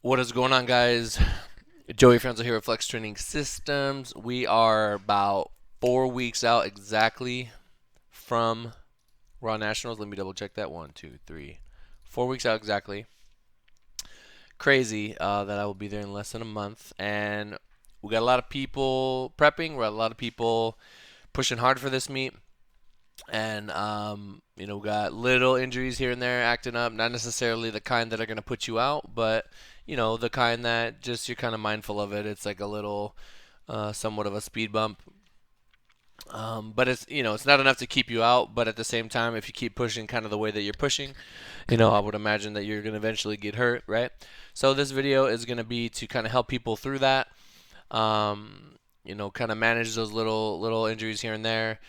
What is going on, guys? Joey Franzo here with Flex Training Systems. We are about 4 weeks out exactly from Raw Nationals. Let me double check that. 1, 2, 3, 4 weeks out exactly. Crazy that I will be there in less than a month. And we got a lot of people prepping. We got a lot of people pushing hard for this meet. And we got little injuries here and there acting up, not necessarily the kind that are going to put you out, but the kind that just you're kind of mindful of it. It's like a little somewhat of a speed bump. But it's not enough to keep you out, but at the same time, if you keep pushing kind of the way that you're pushing, I would imagine that you're going to eventually get hurt, right? So this video is going to be to kind of help people through that. Kind of manage those little injuries here and there,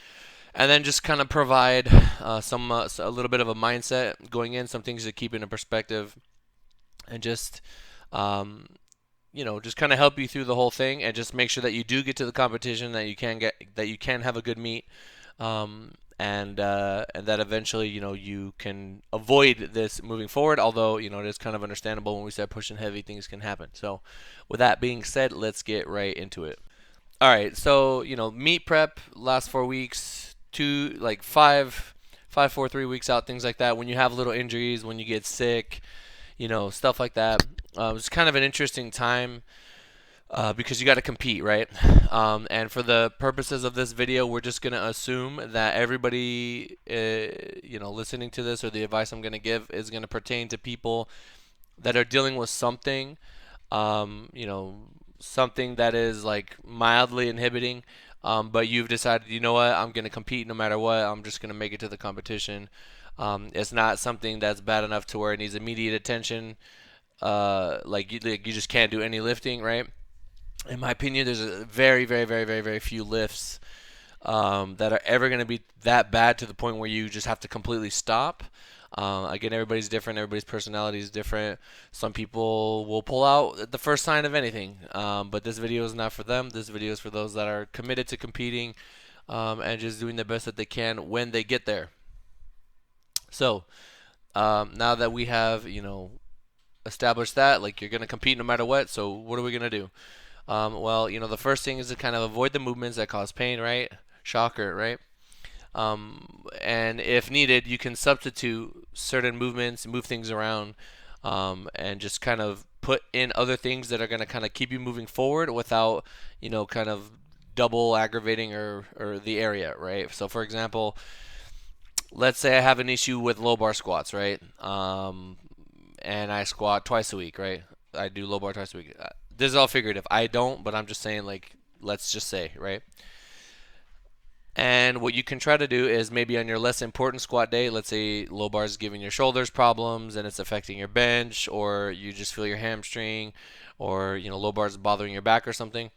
and then just kind of provide a little bit of a mindset going in, some things to keep into perspective, and just um, just kind of help you through the whole thing, and just make sure that you do get to the competition, that you can have a good meet, and that eventually you can avoid this moving forward. Although it is kind of understandable when we start pushing heavy, things can happen. So, with that being said, let's get right into it. All right, so meet prep last 4 weeks, two like 3 weeks out, things like that. When you have little injuries, when you get sick, stuff like that. It's kind of an interesting time because you got to compete, right? And for the purposes of this video, we're just gonna assume that everybody, listening to this, or the advice I'm gonna give is gonna pertain to people that are dealing with something, um, you know, something that is like mildly inhibiting, but you've decided, you know what, I'm going to compete no matter what. I'm just going to make it to the competition. It's not something that's bad enough to where it needs immediate attention. Like you just can't do any lifting, right? In my opinion, there's a very, very, very, very, very few lifts that are ever going to be that bad to the point where you just have to completely stop. Again, everybody's different. Everybody's personality is different. Some people will pull out at the first sign of anything, but this video is not for them. This video is for those that are committed to competing, and just doing the best that they can when they get there. So now that we have established that, like, you're gonna compete no matter what. So what are we gonna do? Well, the first thing is to kind of avoid the movements that cause pain, right? Shocker, right? And if needed, you can substitute certain movements, move things around, and just kind of put in other things that are going to kind of keep you moving forward without, kind of double aggravating or the area, right? So, for example, let's say I have an issue with low bar squats, right? And I squat twice a week, right? I do low bar twice a week. This is all figurative. I don't, but I'm just saying, like, let's just say, right? And what you can try to do is maybe on your less important squat day, let's say low bar is giving your shoulders problems and it's affecting your bench, or you just feel your hamstring, or low bar is bothering your back or something.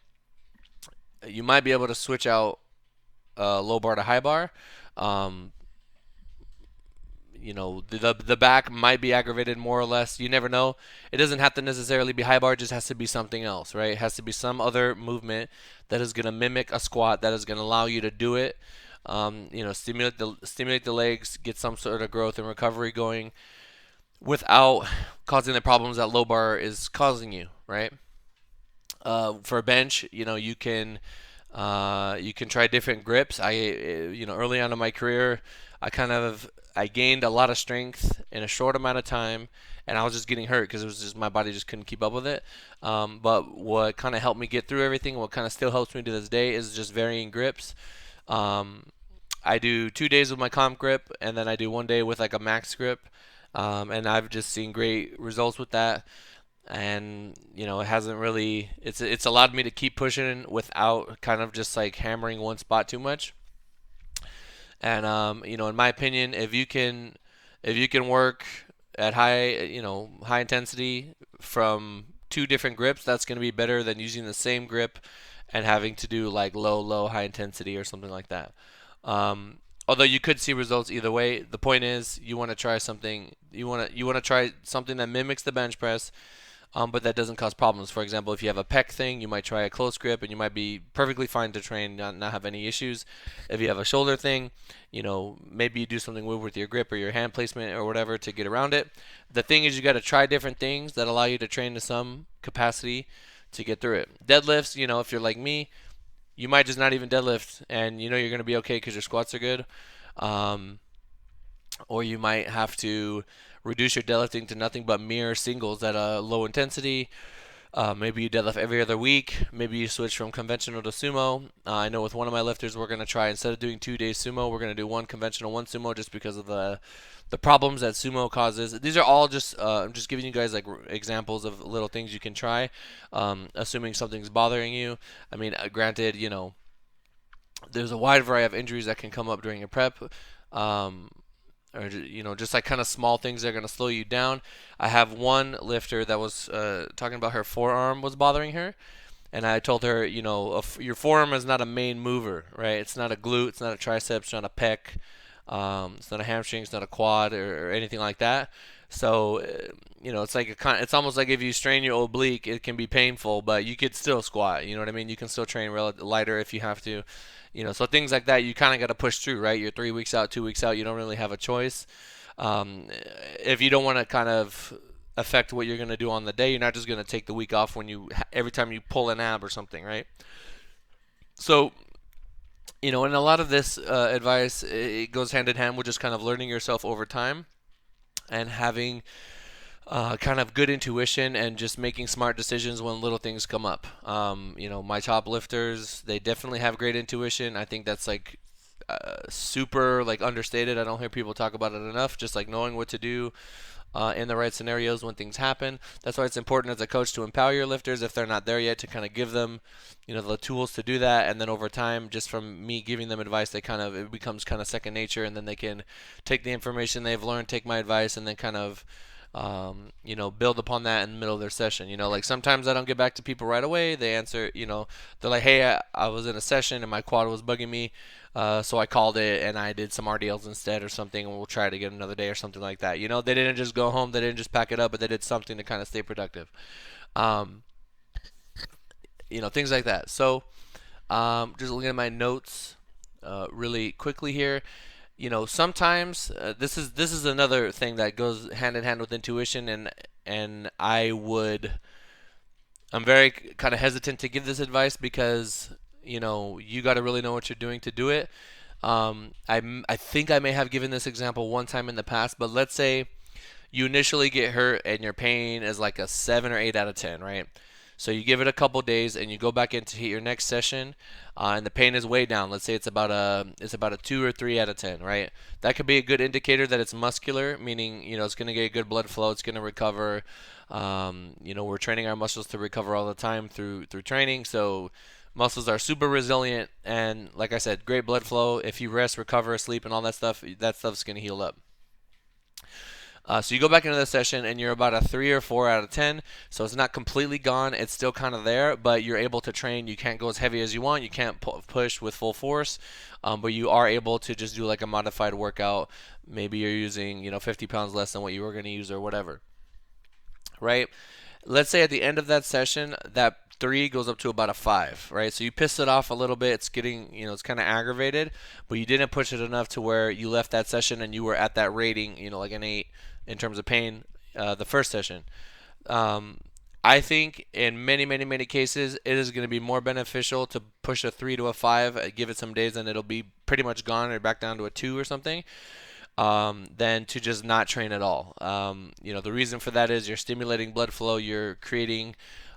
You might be able to switch out low bar to high bar. Um, the back might be aggravated more or less. You never know. It doesn't have to necessarily be high bar. It just has to be something else, right? It has to be some other movement that is going to mimic a squat, that is going to allow you to do it. Stimulate the legs, get some sort of growth and recovery going without causing the problems that low bar is causing you, right? For a bench, you can try different grips. Early on in my career, I gained a lot of strength in a short amount of time, and I was just getting hurt because it was just my body just couldn't keep up with it. But what kind of helped me get through everything, what kind of still helps me to this day, is just varying grips. Um, I do 2 days with my comp grip, and then I do one day with like a max grip, and I've just seen great results with that. And it hasn't really it's allowed me to keep pushing without kind of just like hammering one spot too much. And in my opinion, if you can work at high intensity from two different grips, that's going to be better than using the same grip and having to do like low high intensity or something like that. Although you could see results either way, the point is you want to try something. You want to try something that mimics the bench press, but that doesn't cause problems. For example, if you have a pec thing, you might try a close grip and you might be perfectly fine to train, not have any issues. If you have a shoulder thing, maybe you do something weird with your grip or your hand placement or whatever to get around it. The thing is, you got to try different things that allow you to train to some capacity to get through it. Deadlifts, if you're like me, you might just not even deadlift and you're going to be okay because your squats are good. Um, or you might have to reduce your deadlifting to nothing but mere singles at a low intensity. Maybe you deadlift every other week. Maybe you switch from conventional to sumo. I know with one of my lifters, we're going to try, instead of doing 2 days sumo, we're going to do one conventional, one sumo, just because of the problems that sumo causes. These are all just I'm just giving you guys like examples of little things you can try, assuming something's bothering you. I mean, granted, there's a wide variety of injuries that can come up during a prep. Um, or just like kind of small things that are going to slow you down. I have one lifter that was talking about her forearm was bothering her, and I told her, your forearm is not a main mover, right? It's not a glute, it's not a tricep, it's not a pec, it's not a hamstring, it's not a quad or anything like that. So, it's like it's almost like if you strain your oblique, it can be painful, but you could still squat. You know what I mean? You can still train lighter if you have to. So things like that, you kind of got to push through, right? You're 3 weeks out, 2 weeks out. You don't really have a choice. Um, if you don't want to kind of affect what you're going to do on the day, you're not just going to take the week off every time you pull an ab or something, right? So, and a lot of this advice, it goes hand in hand with just kind of learning yourself over time and having kind of good intuition and just making smart decisions when little things come up. My top lifters, they definitely have great intuition. I think that's like super like understated. I don't hear people talk about it enough. Just like knowing what to do in the right scenarios when things happen. That's why it's important as a coach to empower your lifters if they're not there yet, to kind of give them, the tools to do that. And then over time, just from me giving them advice, it becomes kind of second nature, and then they can take the information they've learned, take my advice, and then kind of build upon that in the middle of their session. Like sometimes I don't get back to people right away. They answer, they're like, hey, I was in a session and my quad was bugging me. So I called it and I did some RDLs instead or something, and we'll try it again another day or something like that. They didn't just go home, they didn't just pack it up, but they did something to kind of stay productive. Um, Things like that. So, just looking at my notes really quickly here. Sometimes this is another thing that goes hand in hand with intuition, and I'm very kind of hesitant to give this advice because you got to really know what you're doing to do it. I think I may have given this example one time in the past, but let's say you initially get hurt and your pain is like a 7 or 8 out of 10, right? So you give it a couple days and you go back in to hit your next session, and the pain is way down. Let's say it's about a 2 or 3 out of 10, right? That could be a good indicator that it's muscular, meaning it's going to get good blood flow, it's going to recover. We're training our muscles to recover all the time through training, so muscles are super resilient, and like I said, great blood flow. If you rest, recover, sleep, and all that stuff's going to heal up. So you go back into the session and you're about a 3 or 4 out of 10. So it's not completely gone. It's still kind of there, but you're able to train. You can't go as heavy as you want. You can't push with full force, but you are able to just do like a modified workout. Maybe you're using 50 pounds less than what you were going to use or whatever, right? Let's say at the end of that session, that 3 goes up to about a 5, right? So you pissed it off a little bit. It's getting, it's kind of aggravated, but you didn't push it enough to where you left that session and you were at that rating, like an 8 in terms of pain, the first session. I think in many, many, many cases, it is going to be more beneficial to push a 3 to a 5, give it some days, and it'll be pretty much gone or back down to a 2 or something, than to just not train at all. The reason for that is you're stimulating blood flow, you're creating,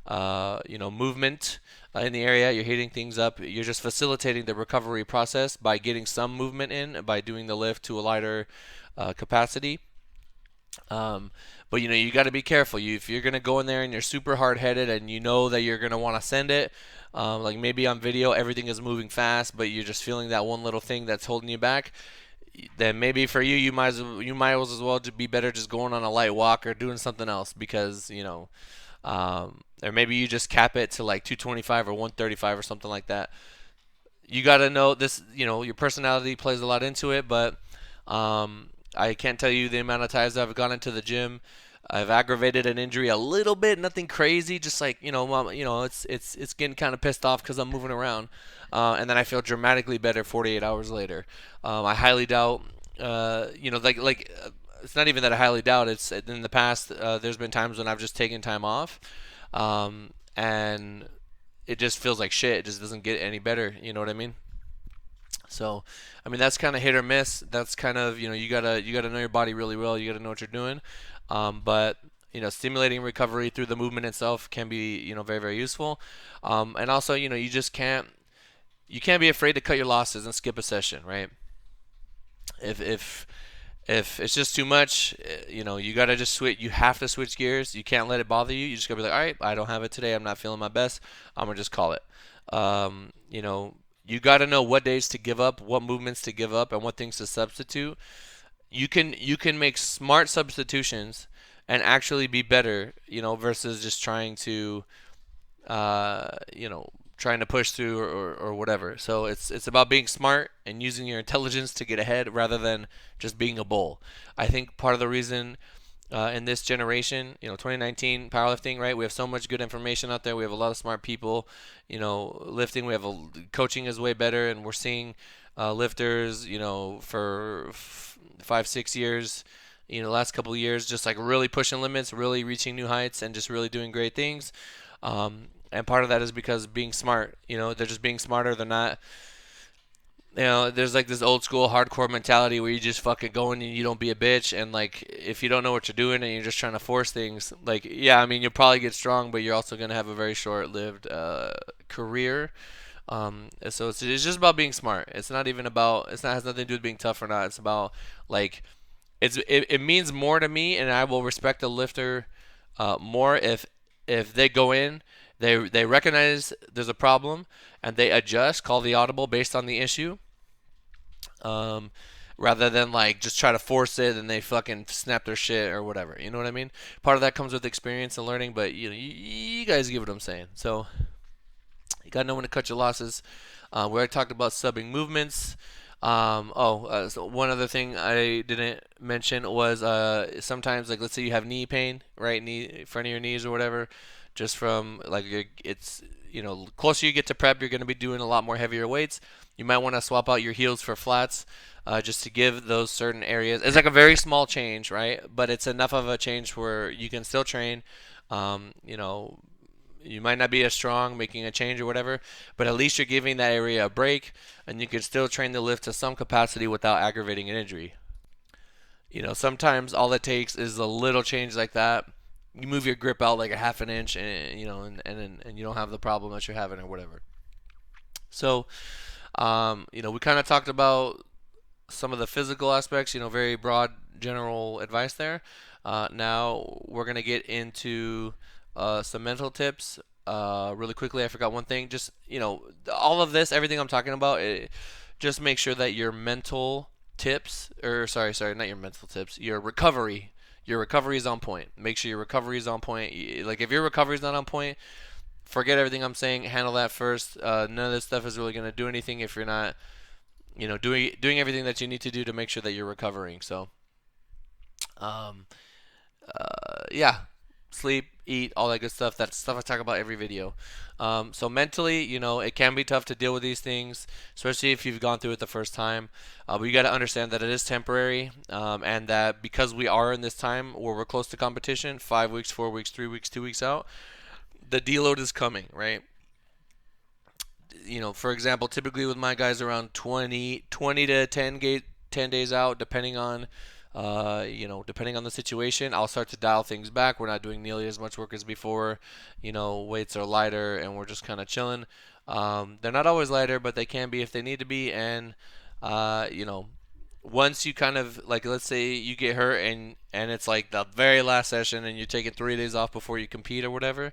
movement in the area, you're heating things up, you're just facilitating the recovery process by getting some movement in, by doing the lift to a lighter capacity. But you got to be careful. If you're gonna go in there and you're super hard-headed and you know that you're gonna want to send it, like maybe on video everything is moving fast, but you're just feeling that one little thing that's holding you back, then maybe for you might as well be better just going on a light walk or doing something else because or maybe you just cap it to like 225 or 135 or something like that. You got to know this. Your personality plays a lot into it, but I can't tell you the amount of times I've gone into the gym, I've aggravated an injury a little bit, nothing crazy, just like it's getting kind of pissed off because I'm moving around, and then I feel dramatically better 48 hours later. I highly doubt, it's not even that I highly doubt. It's in the past. There's been times when I've just taken time off, and it just feels like shit. It just doesn't get any better. You know what I mean? So, I mean that's kind of hit or miss. That's kind of you gotta know your body really well. You gotta know what you're doing. But stimulating recovery through the movement itself can be very very useful. And also you can't be afraid to cut your losses and skip a session, right? If it's just too much, you gotta just switch. You have to switch gears. You can't let it bother you. You just gotta be like, all right, I don't have it today. I'm not feeling my best. I'm gonna just call it. You gotta know what days to give up, what movements to give up, and what things to substitute. You can make smart substitutions and actually be better, versus just trying to push through or whatever. So it's about being smart and using your intelligence to get ahead rather than just being a bull. I think part of the reason in this generation, 2019 powerlifting, right? We have so much good information out there. We have a lot of smart people, lifting. We have coaching is way better, and we're seeing lifters, for 5 6 years, last couple of years, just like really pushing limits, really reaching new heights, and just really doing great things. And part of that is because being smart, they're just being smarter. They're not, there's like this old school hardcore mentality where you just fucking go in and you don't be a bitch. And like, if you don't know what you're doing and you're just trying to force things, like, yeah, I mean, you'll probably get strong, but you're also going to have a very short lived career. So it's just about being smart. It's not even about, has nothing to do with being tough or not. It's about like, it means more to me, and I will respect a lifter more if they go in, they recognize there's a problem, and they adjust, call the audible based on the issue, um, rather than like just try to force it and they fucking snap their shit or whatever. You know what I mean? Part of that comes with experience and learning, but you guys get what I'm saying. So you gotta know when to cut your losses. We already talked about subbing movements. So one other thing I didn't mention was sometimes, like, let's say you have knee pain, right, knee, front of your knees or whatever, just from like it's closer you get to prep, you're going to be doing a lot more heavier weights. You might want to swap out your heels for flats, just to give those certain areas. It's like a very small change, right? But it's enough of a change where you can still train. Um, you know, you might not be as strong making a change or whatever, but at least you're giving that area a break, and you can still train the lift to some capacity without aggravating an injury. Sometimes all it takes is a little change like that. You move your grip out like a half an inch, and you don't have the problem that you're having or whatever. So, we kind of talked about some of the physical aspects, very broad general advice there. Now we're gonna get into some mental tips. Really quickly, I forgot one thing. Just all of this, everything I'm talking about, just make sure that your mental tips, or sorry, not your mental tips, your recovery is on point. Make sure your recovery is on point. Like, if your recovery is not on point, forget everything I'm saying. Handle that first. None of this stuff is really gonna do anything if you're not, doing everything that you need to do to make sure that you're recovering. So, um, yeah, sleep, eat, all that good stuff. That's stuff I talk about every video. So mentally, it can be tough to deal with these things, especially if you've gone through it the first time. But you got to understand that it is temporary, and that because we are in this time where we're close to competition, 5 weeks, 4 weeks, 3 weeks, 2 weeks out, the deload is coming, right? For example, typically with my guys around 20 to 10 days out, depending on the situation, I'll start to dial things back. We're not doing nearly as much work as before. Weights are lighter, and we're just kind of chilling. They're not always lighter, but they can be if they need to be. And uh, you know, once you kind of, like, let's say you get hurt and it's like the very last session, and you're taking 3 days off before you compete or whatever,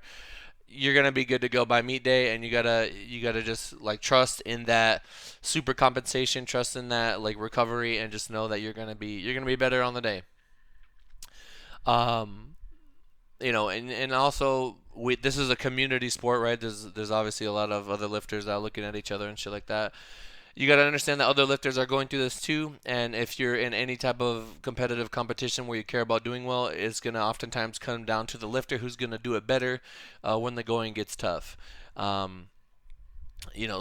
you're gonna be good to go by meet day, and you gotta just like trust in that super compensation, trust in that like recovery, and just know that you're gonna be better on the day. Um, and also this is a community sport, right? There's obviously a lot of other lifters out looking at each other and shit like that. you got to understand that other lifters are going through this too. And if you're in any type of competitive competition where you care about doing well, it's going to oftentimes come down to the lifter who's going to do it better when the going gets tough. Um,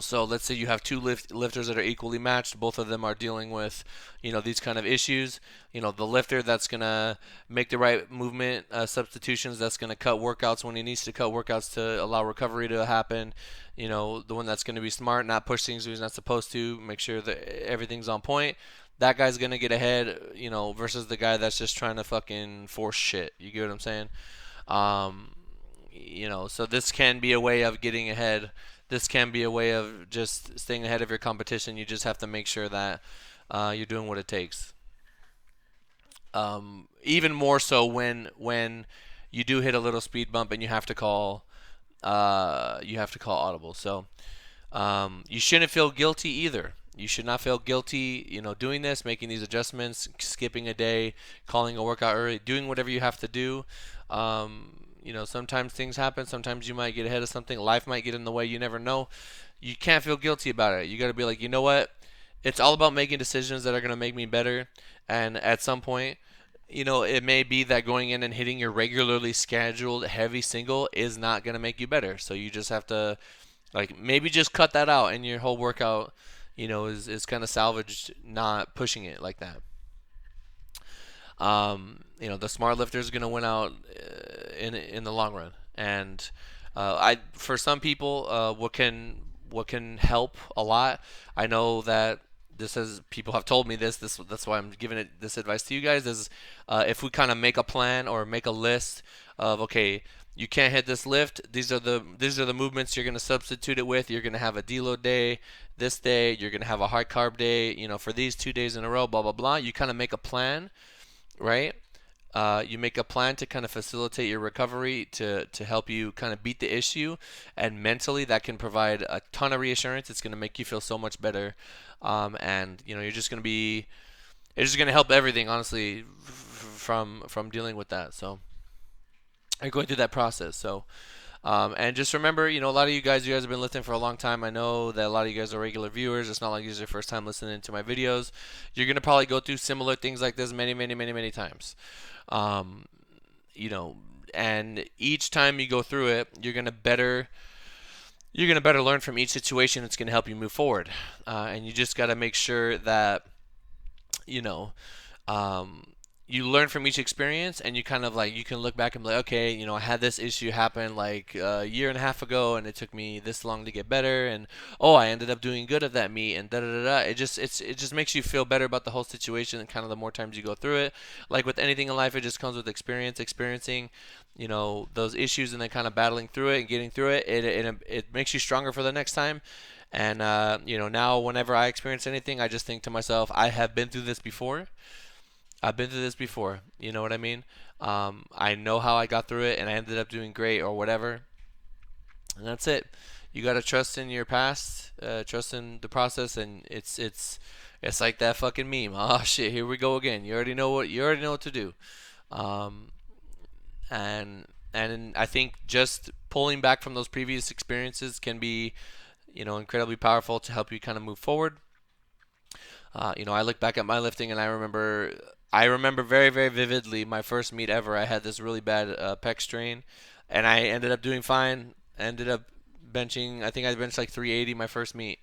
so let's say you have two lifters that are equally matched. Both of them are dealing with, these kind of issues. The lifter that's gonna make the right movement substitutions, that's gonna cut workouts when he needs to cut workouts to allow recovery to happen. The one that's gonna be smart, not push things he's not supposed to, make sure that everything's on point. That guy's gonna get ahead, versus the guy that's just trying to fucking force shit. You get what I'm saying? Um, so this can be a way of getting ahead. This can be a way of just staying ahead of your competition. You just have to make sure that you're doing what it takes. Even more so when you do hit a little speed bump and you have to call audible. So you shouldn't feel guilty either. You should not feel guilty, doing this, making these adjustments, skipping a day, calling a workout early, doing whatever you have to do. Sometimes things happen. Sometimes you might get ahead of something. Life might get in the way. You never know. You can't feel guilty about it. You got to be like, you know what? It's all about making decisions that are going to make me better. And at some point, it may be that going in and hitting your regularly scheduled heavy single is not going to make you better. So you just have to, like, maybe just cut that out and your whole workout, is kind of salvaged not pushing it like that. The smart lifter is going to win out in the long run. And I for some people, what can help a lot. I know that this is people have told me this. That's why I'm giving this advice to you guys. Is if we kind of make a plan or make a list of, okay, you can't hit this lift. These are the movements you're going to substitute it with. You're going to have a deload day this day. You're going to have a high carb day. For these 2 days in a row. Blah blah blah. You kind of make a plan, right? You make a plan to kind of facilitate your recovery to help you kind of beat the issue, and mentally that can provide a ton of reassurance. It's going to make you feel so much better, and it's just going to help everything, honestly, from dealing with that. So are going through that process. So and just remember, a lot of you guys have been listening for a long time. I know that a lot of you guys are regular viewers. It's not like this is your first time listening to my videos. You're gonna probably go through similar things like this many, many, many, many times. Um, you know, and each time you go through it, you're gonna better learn from each situation. It's gonna help you move forward, and you just gotta make sure that you know um, you learn from each experience, and you kind of like you can look back and be like, okay, I had this issue happen like a year and a half ago, and it took me this long to get better, and oh, I ended up doing good at that meet, and da da da da. It just makes you feel better about the whole situation, and kind of the more times you go through it, like with anything in life, it just comes with experience, experiencing, those issues, and then kind of battling through it and getting through it. It makes you stronger for the next time. And now whenever I experience anything, I just think to myself, I have been through this before. I've been through this before. You know what I mean? I know how I got through it, and I ended up doing great or whatever. And that's it. You gotta trust in your past, trust in the process, and it's like that fucking meme. Oh shit, here we go again. You already know what to do. Um, and I think just pulling back from those previous experiences can be, incredibly powerful to help you kind of move forward. I look back at my lifting, and I remember very, very vividly my first meet ever. I had this really bad pec strain, and I ended up doing fine. Ended up benching. I think I benched like 380 my first meet,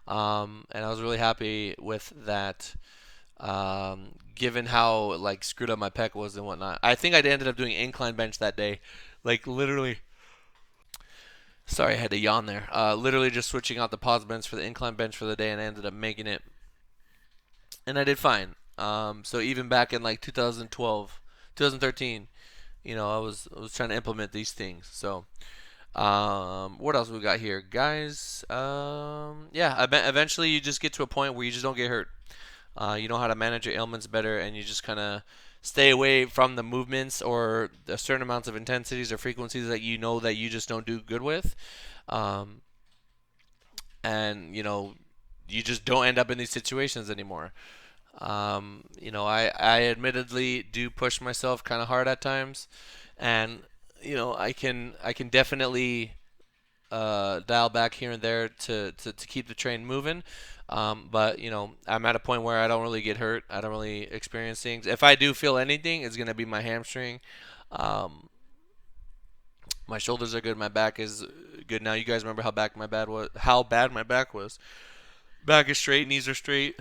and I was really happy with that. Given how like screwed up my pec was and whatnot, I think I ended up doing incline bench that day, like literally. Sorry, I had to yawn there. Literally just switching out the pause bench for the incline bench for the day, and I ended up making it, and I did fine. So even back in like 2012, 2013, I was trying to implement these things. So what else we got here, guys? Yeah, eventually you just get to a point where you just don't get hurt. You know how to manage your ailments better, and you just kind of stay away from the movements or the certain amounts of intensities or frequencies that you know that you just don't do good with. Um, and you just don't end up in these situations anymore. I admittedly do push myself kind of hard at times, and I can definitely dial back here and there to keep the train moving. But I'm at a point where I don't really get hurt. I don't really experience things. If I do feel anything, it's gonna be my hamstring. Um, my shoulders are good. My back is good now. You guys remember how bad my back was. Back is straight, knees are straight.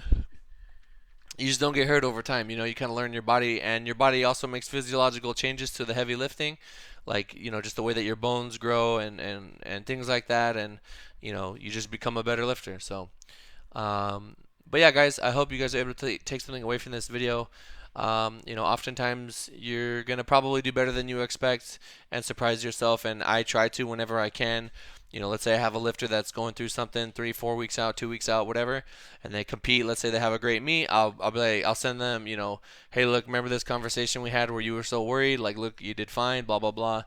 You just don't get hurt over time. You kind of learn your body, and your body also makes physiological changes to the heavy lifting, like just the way that your bones grow and things like that, and you just become a better lifter. So, but yeah, guys, I hope you guys are able to take something away from this video. Oftentimes you're gonna probably do better than you expect and surprise yourself, and I try to whenever I can. Let's say I have a lifter that's going through something 3, 4 weeks out, 2 weeks out, whatever, and they compete. Let's say they have a great meet. I'll be like, I'll send them, hey, look, remember this conversation we had where you were so worried? Like, look, you did fine, blah blah blah,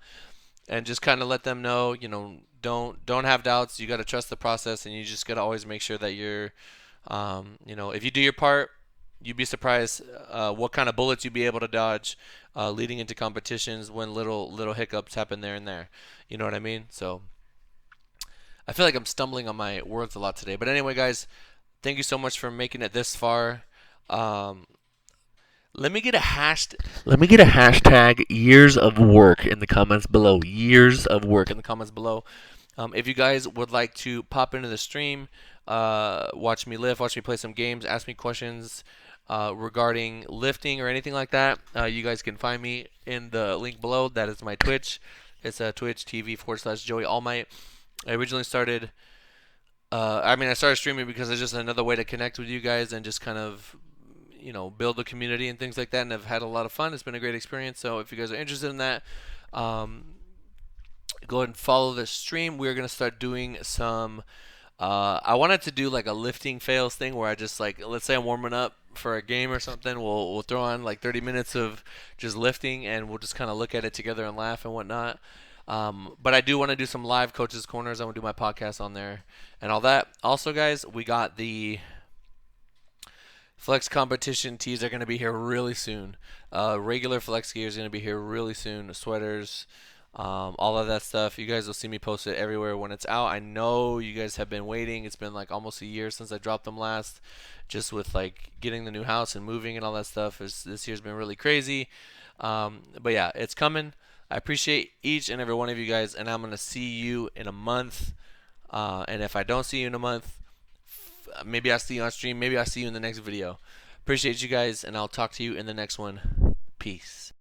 and just kind of let them know, don't have doubts. You got to trust the process, and you just got to always make sure that you're, if you do your part, you'd be surprised what kind of bullets you'd be able to dodge leading into competitions when little hiccups happen there and there. You know what I mean? So I feel like I'm stumbling on my words a lot today. But anyway, guys, thank you so much for making it this far. Um, let me get a hashtag years of work in the comments below. Years of work in the comments below. If you guys would like to pop into the stream, watch me lift, watch me play some games, ask me questions regarding lifting or anything like that, you guys can find me in the link below. That is my Twitch. It's Twitch TV/Joeyallmight. I originally started. I started streaming because it's just another way to connect with you guys and just kind of, build a community and things like that. And I've had a lot of fun. It's been a great experience. So if you guys are interested in that, go ahead and follow the stream. We're gonna start doing some. I wanted to do like a lifting fails thing where I just like, let's say I'm warming up for a game or something. We'll throw on like 30 minutes of just lifting, and we'll just kind of look at it together and laugh and whatnot. But I do want to do some live coaches corners. I want to do my podcast on there and all that. Also, guys, we got the flex competition tees are going to be here really soon. Regular flex gear is going to be here really soon. Sweaters, all of that stuff. You guys will see me post it everywhere when it's out. I know you guys have been waiting. It's been like almost a year since I dropped them last, just with like getting the new house and moving and all that stuff. This year's been really crazy. But yeah, it's coming. I appreciate each and every one of you guys, and I'm going to see you in a month. And if I don't see you in a month, maybe I'll see you on stream. Maybe I'll see you in the next video. Appreciate you guys, and I'll talk to you in the next one. Peace.